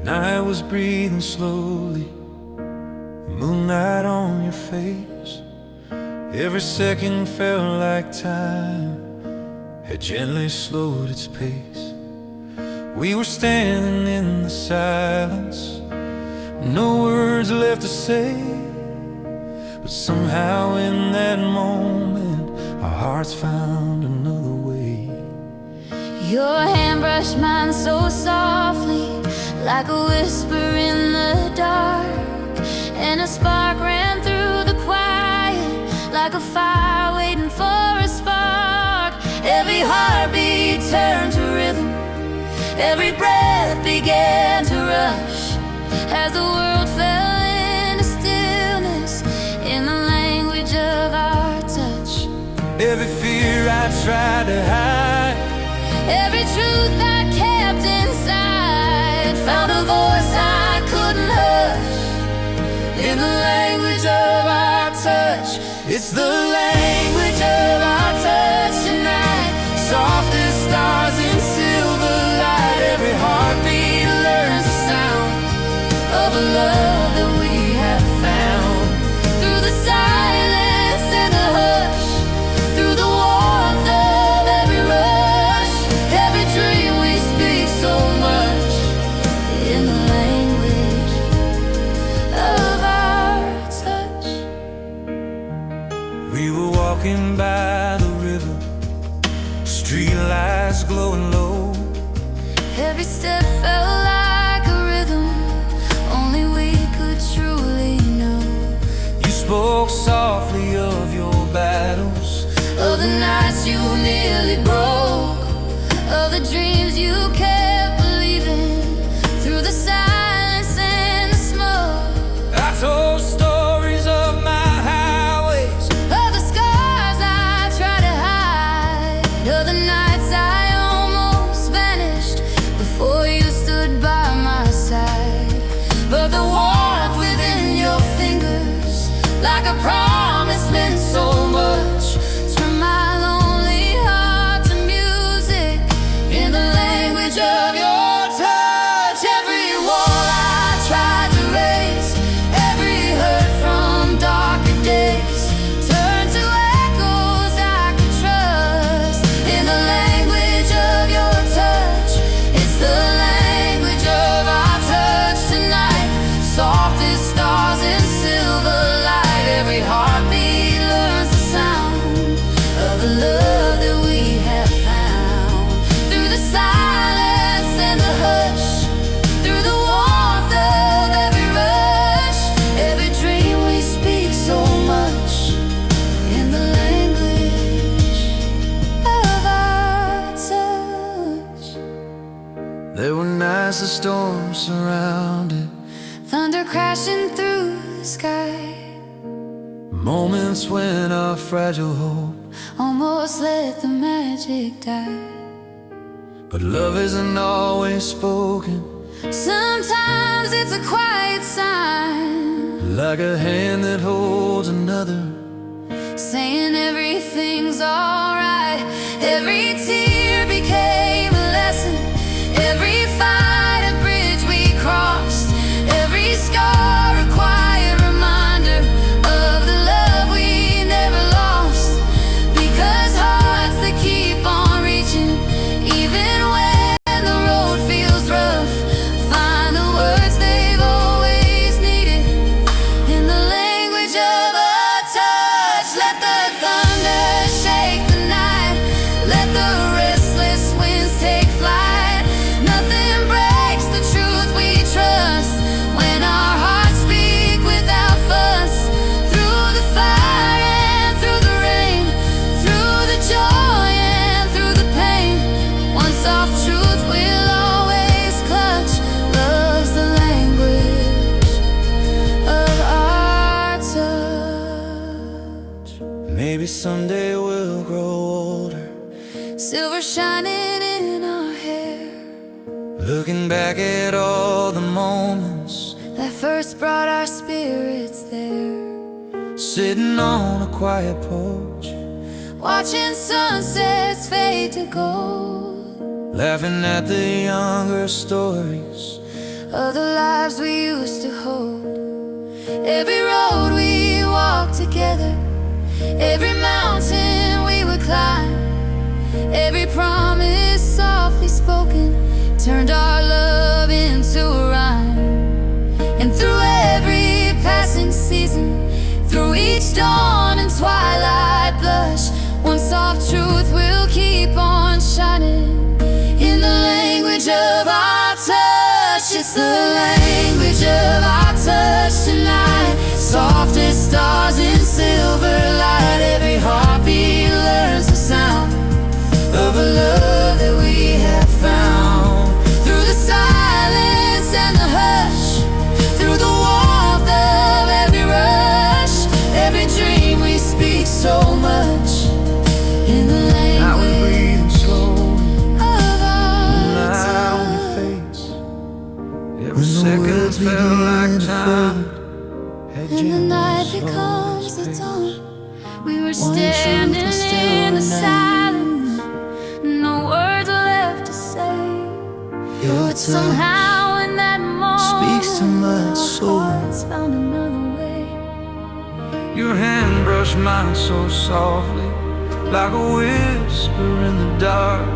Night was breathing slowly, moonlight on your face. Every second felt like time had gently slowed its pace. We were standing in the silence, no words left to say. But somehow in that moment, our hearts found another way. Your hand brushed mine so softly, like a whisper in the dark. And a spark ran through the quiet, like a fire waiting for a spark. Every heartbeat turned to rhythm, every breath began to rush, as the world fell into stillness in the language of our touch. Every fear I tried to hide, every truth I kept inside, found a voice I couldn't hush, in the language of our touch. it's the language of our touch tonight. Soft as stars in silver light, every heartbeat learns the sound Of a love that we have found. Through the silence and the hush, through the warmth of every rush, every dream we speak so much, in the language of our touch. We were walking by the river, street lights glowing low. Every step felt like a rhythm only we could truly know. You spoke softly of your battles, Of the nights you nearly broke, of the dreams you kept believing, through the silence and the smoke. I told stories of my highways, Of the scars I tried to hide, of the nights I almost vanished before you stood by my side. But the warmth within your fingers, like a promise meant so much, turned my lonely heart to music, in the language of your touch. Every wall I tried to raise, every hurt from darker days, turned to echoes I could trust, in the language of your touch. It's the language of our touch tonight. Soft as stars in silver light, every heartbeat learns the sound of the love that we have found. Through the silence and the hush, through the warmth of every rush, every dream we speak so much, in the language of our touch. there were nights the storm surrounded, Thunder crashing through the sky, moments when our fragile hope. almost let the magic die. But love isn't always spoken, Sometimes it's a quiet sign, like a hand that holds another. saying everything's alright. Every tear became a lesson, every fight a bridge we crossed, every scar a quiet reminder of the love we never lost. Because hearts that keep on reaching, even when the road feels rough, find the words they've always needed, in the language of a touch. Let the thunder shake the night, let the restless winds take flight. Nothing breaks the truth we trust, when our hearts speak without fuss. Through the fire and through the rain, through the joy and through the pain, one soft truth we'll always clutch. Love's the language of our touch. Maybe someday we'll grow older, Silver shining in our hair, looking back at all the moments, that first brought our spirits there. sitting on a quiet porch, Watching sunsets fade to gold, laughing at the younger stories of the lives we used to hold. Every road we walked together, every mountain we would climb, every promise softly spoken turned our love into a rhyme. And through every passing season, through each dawn and twilight blush, one soft truth will keep on shining in the language of our touch. It's the language of our touch tonight. Soft as stars in silver light, every heartbeat learns the sound of a love that we have found. Through the silence and the hush, through the warmth of every rush, every dream we speak so much in the language. Now we're breathing slowly, of our moonlight on your face. Every second felt like time. And the night becomes the dawn. We were standing in the silence, no words left to say. Your Somehow in that moment speaks to my soul. hearts found another way. Your hand brushed mine so softly, like a whisper in the dark.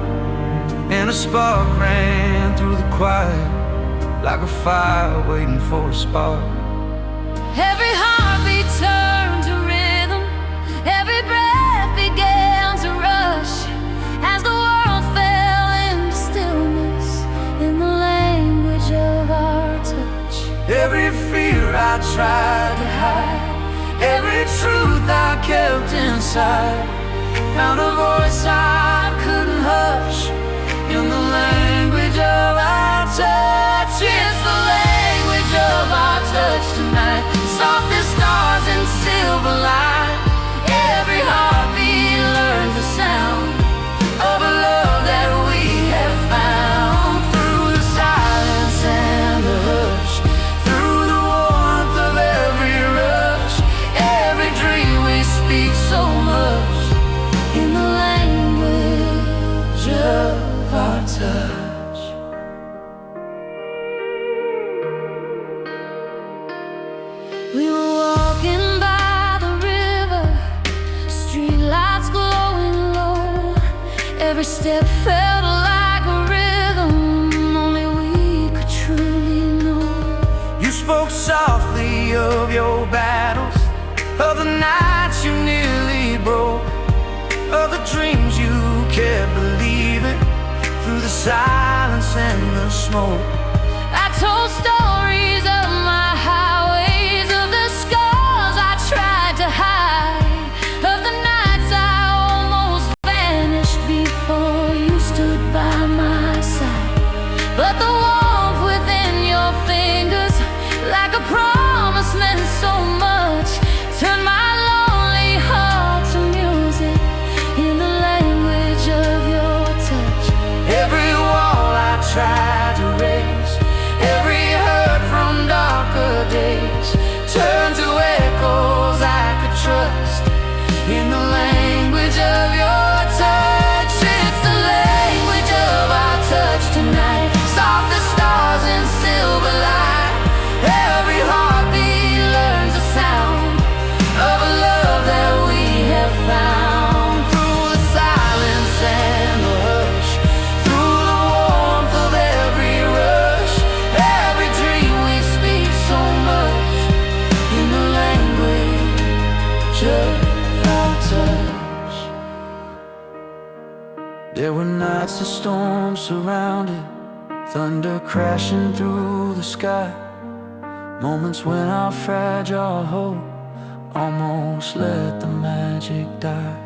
And a spark ran through the quiet, like a fire waiting for a spark. Every heartbeat turned to rhythm, every breath began to rush, as the world fell into stillness in the language of our touch. Every fear I tried to hide, every truth I kept inside, found a voice I couldn't hush in the language of our touch. It's the language of our touch tonight. Soft as stars in silver light, every heartbeat learns the sound of a love that we have found. Through the silence and the hush, through the warmth of every rush, every dream we speak so much in the language of our touch. We were walking by the river, streetlights glowing low. Every step felt like a rhythm only we could truly know. You spoke softly of your battles, of the nights you nearly broke, of the dreams you kept believing through the silence and the smoke. I told stories of my highways, of the scars I tried to hide, of the nights I almost vanished before you stood by my side. But the warmth within your fingers, like a promise meant so much, turned my lonely heart to music in the language of your touch. Every wall I tried to raise, every hurt from darker days, turned to echoes I could trust in the language of your touch. It's the language of our touch tonight. Soft as stars in silver light, every heartbeat learns the sound of a love that we have found. Through the silence and the hush, through the warmth of every rush, every dream we speak so much in the language of our touch. There were nights the storm surrounded, thunder crashing through the sky, moments when our fragile hope almost let the magic die.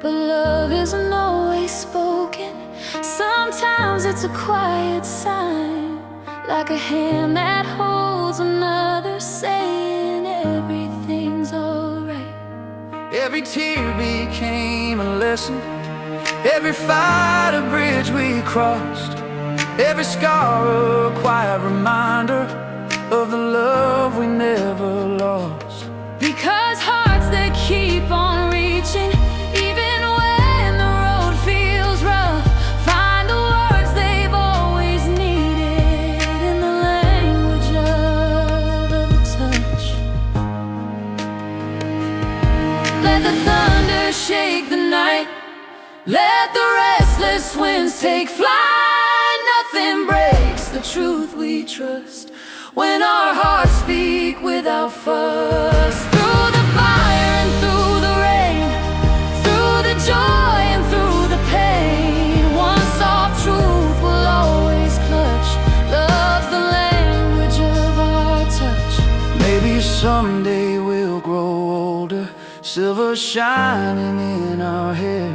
But love isn't always spoken. Sometimes it's a quiet sign, like a hand that holds another, saying everything's alright. Every tear became a lesson, every fight a bridge we crossed, every scar a quiet reminder of the love we never lost. Because hearts that keep on reaching, even when the road feels rough, find the words they've always needed in the shake the night. Let the restless winds take flight. Nothing breaks the truth we trust when our hearts speak without fuss. Through the fire and through the rain, through the joy and through the pain, one soft truth will always clutch. Love's the language of our touch. Maybe someday we'll grow older, silver shining in our hair,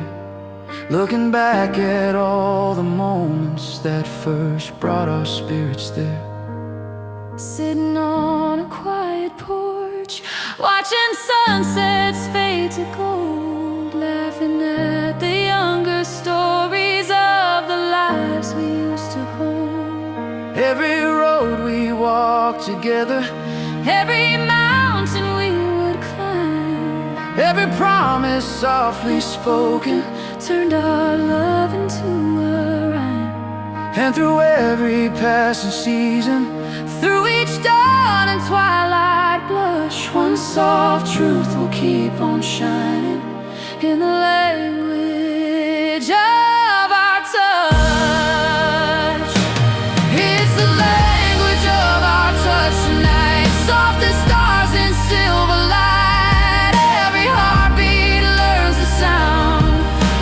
looking back at all the moments that first brought our spirits there. Sitting on a quiet porch, watching sunsets fade to gold, laughing at the younger stories of the lives we used to hold. Every road we walked together, Every mountain we would climb, every promise softly spoken, turned our love into a rhyme. and through every passing season, Through each dawn and twilight blush, one soft truth will keep on shining in the language of our touch. It's the language of our touch tonight, soft as stars in silver light. Every heartbeat learns the sound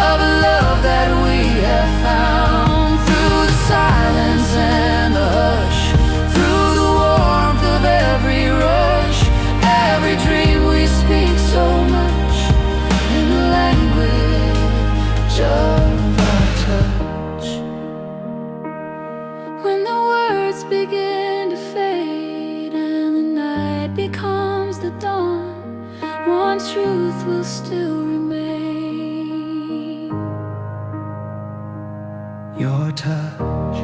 of a love that we have found. Through the silence and the hush, through the warmth of every rush, every dream we speak so much in the language of our touch. When the words begin to fade and the night becomes the dawn, one truth will still remain. your touch.